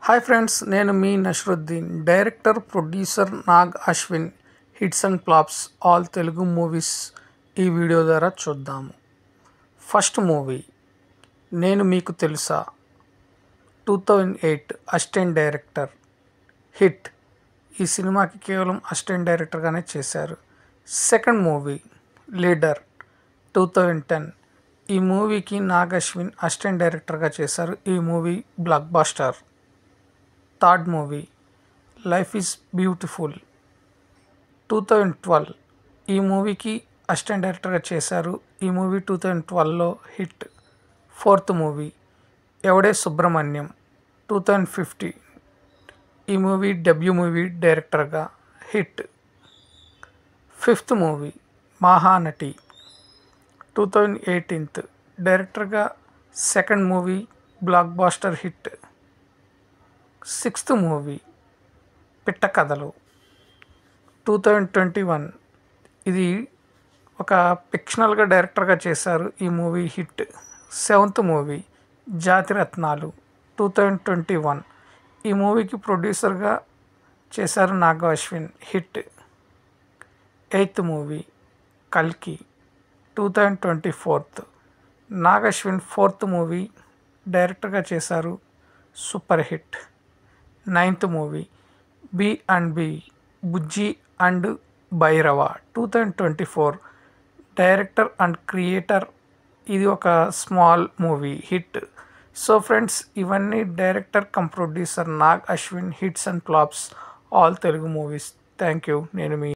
Hi friends, నేను మీ Nasiruddin. Director, producer Nag Ashwin. Hits and flops all Telugu movies ఈ వీడియో ద్వారా చూద్దాము. ఫస్ట్ మూవీ నేను మీకు తెలుసా, 2008 అసిస్టెంట్ డైరెక్టర్. హిట్. ఈ సినిమాకి కేవలం అసిస్టెంట్ డైరెక్టర్గానే చేశారు. Second movie leader, 2010. ఈ మూవీకి నాగ్ అశ్విన్ అసిస్టెంట్ డైరెక్టర్గా చేశారు. ఈ movie block buster. Third movie life is beautiful, 2012. ఈ మూవీకి అసిస్టెంట్ డైరెక్టర్గా చేశారు. ఈ మూవీ 2012లో హిట్. ఫోర్త్ మూవీ ఎవడే సుబ్రహ్మణ్యం, 2015. ఈ మూవీ డెబ్యూ మూవీ డైరెక్టర్గా హిట్. Fifth movie Mahanati, 2018. డైరెక్టర్గా second movie block buster hit. Sixth movie పిట్ట కథలు, 2021. ఇది ఒక ఫిక్షనల్గా డైరెక్టర్గా చేశారు. ఈ మూవీ హిట్. సెవెంత్ మూవీ జాతిరత్నాలు, 2021. ఈ మూవీకి ప్రొడ్యూసర్గా చేశారు Nag Ashwin. Hit. Eighth movie కల్కి, 2024. నాగ్ అశ్విన్ ఫోర్త్ మూవీ డైరెక్టర్గా చేశారు. Super hit. Ninth movie B Bujji and Bhairava, 2024. Director and creator. ఇది ఒక small movie hit. So friends, ఇవన్నీ director cum producer Nag Ashwin hits and flops all Telugu movies. Thank you. నేను మీ